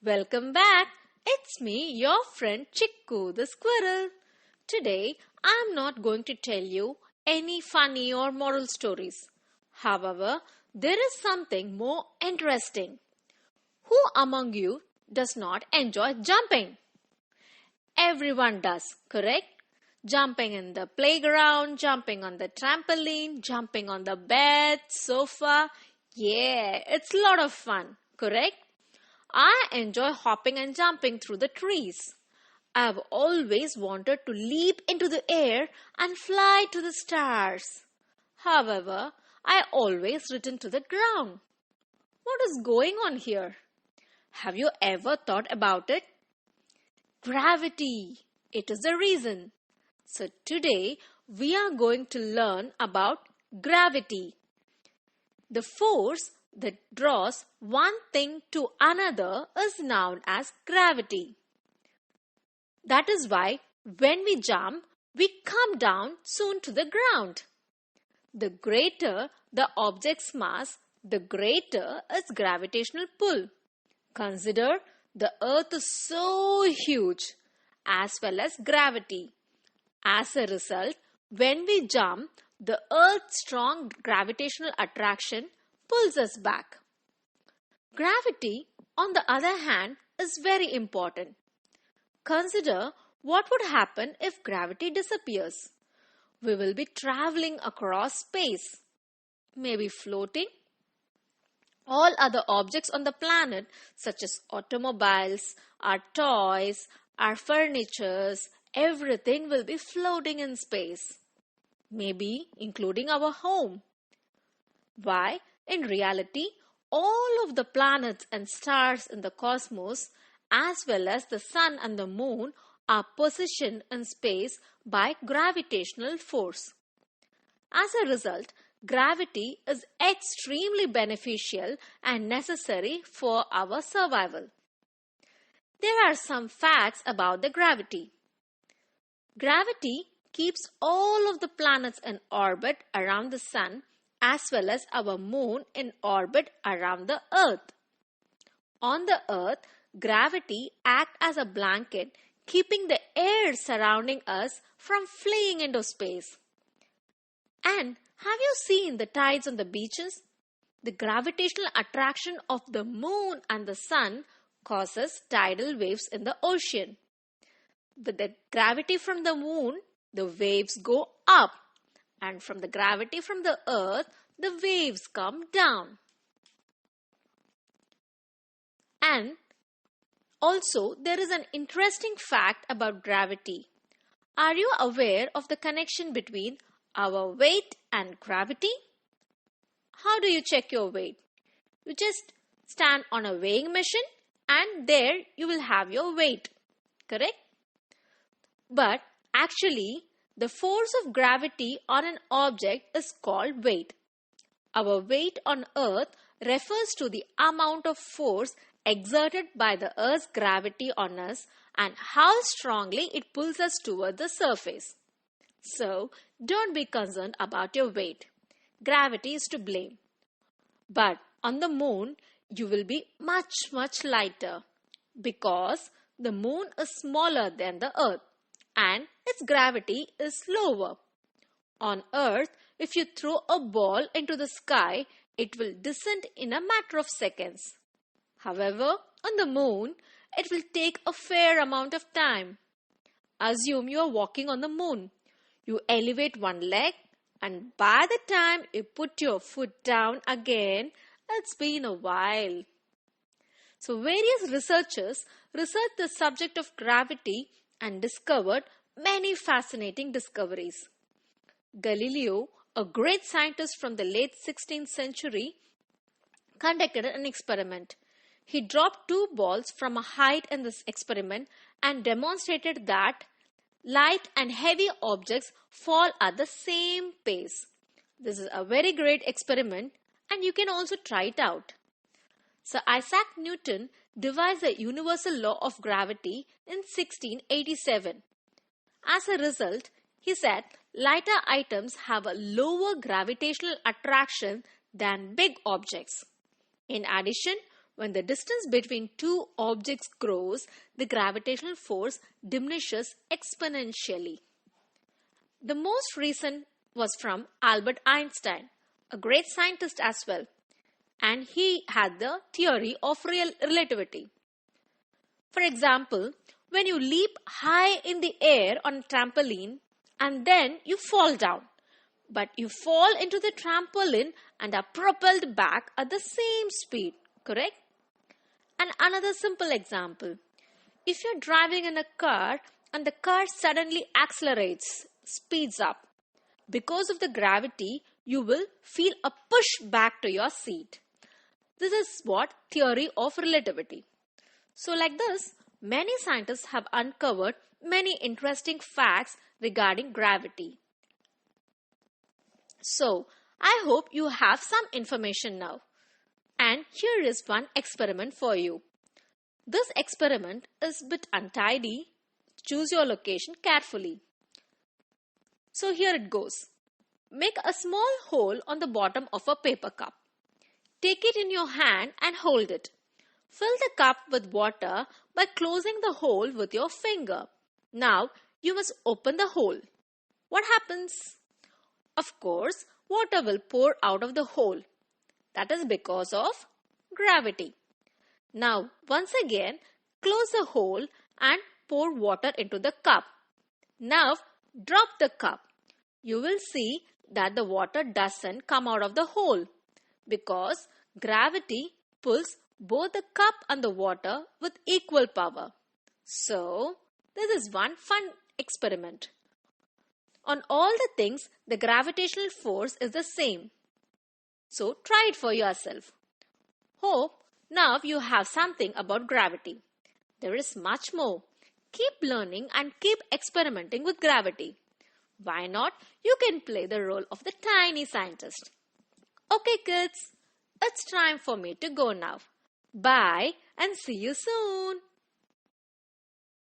Welcome back. It's me, your friend Chikku the squirrel. Today, I'm not going to tell you any funny or moral stories. However, there is something more interesting. Who among you does not enjoy jumping? Everyone does, correct? Jumping in the playground, jumping on the trampoline, jumping on the bed, sofa. Yeah, it's a lot of fun, correct? I enjoy hopping and jumping through the trees. I have always wanted to leap into the air and fly to the stars. However, I always return to the ground. What is going on here? Have you ever thought about it? Gravity. It is the reason. So today we are going to learn about gravity. The force that draws one thing to another is known as gravity. That is why when we jump, we come down soon to the ground. The greater the object's mass, the greater its gravitational pull. Consider the earth is so huge, as well as gravity. As a result, when we jump, the earth's strong gravitational attraction pulls us back. Gravity, on the other hand, is very important. Consider what would happen if gravity disappears. We will be traveling across space, maybe floating. All other objects on the planet, such as automobiles, our toys, our furnitures, everything will be floating in space, maybe including our home. Why? In reality, all of the planets and stars in the cosmos, as well as the sun and the moon, are positioned in space by gravitational force. As a result, gravity is extremely beneficial and necessary for our survival. There are some facts about the gravity. Gravity keeps all of the planets in orbit around the sun, as well as our moon in orbit around the earth. On the earth, gravity acts as a blanket, keeping the air surrounding us from fleeing into space. And have you seen the tides on the beaches? The gravitational attraction of the moon and the sun causes tidal waves in the ocean. With the gravity from the moon, the waves go up, and from the gravity from the earth, the waves come down. And also, there is an interesting fact about gravity. Are you aware of the connection between our weight and gravity? How do you check your weight? You just stand on a weighing machine and there you will have your weight. Correct? But actually, the force of gravity on an object is called weight. Our weight on Earth refers to the amount of force exerted by the Earth's gravity on us and how strongly it pulls us toward the surface. So, don't be concerned about your weight. Gravity is to blame. But on the moon, you will be much lighter because the moon is smaller than the Earth and its gravity is lower. On Earth, if you throw a ball into the sky, it will descend in a matter of seconds. However, on the moon, it will take a fair amount of time. Assume you are walking on the moon. You elevate one leg and by the time you put your foot down again, it's been a while. So various researchers researched the subject of gravity and discovered many fascinating discoveries. Galileo, a great scientist from the late 16th century, conducted an experiment. He dropped two balls from a height in this experiment and demonstrated that light and heavy objects fall at the same pace. This is a very great experiment and you can also try it out. Sir Isaac Newton devised the universal law of gravity in 1687. As a result, he said lighter items have a lower gravitational attraction than big objects. In addition, When the distance between two objects grows, the gravitational force diminishes exponentially. The most recent was from Albert Einstein, a great scientist as well, and he had the theory of relativity. For example, when you leap high in the air on a trampoline and then you fall down, but you fall into the trampoline and are propelled back at the same speed, correct? And another simple example. If you're driving in a car and the car suddenly accelerates, speeds up, because of the gravity, you will feel a push back to your seat. This is what theory of relativity. So like this, many scientists have uncovered many interesting facts regarding gravity. So, I hope you have some information now. And here is one experiment for you. This experiment is a bit untidy. Choose your location carefully. So here it goes. Make a small hole on the bottom of a paper cup. Take it in your hand and hold it. Fill the cup with water by closing the hole with your finger. Now you must open the hole. What happens? Of course, water will pour out of the hole. That is because of gravity. Now, once again, close the hole and pour water into the cup. Now, drop the cup. You will see that the water doesn't come out of the hole because gravity pulls both the cup and the water with equal power. So, this is one fun experiment. On all the things, the gravitational force is the same. So, try it for yourself. Hope now you have something about gravity. There is much more. Keep learning and keep experimenting with gravity. Why not? You can play the role of the tiny scientist. Okay kids, it's time for me to go now. Bye and see you soon.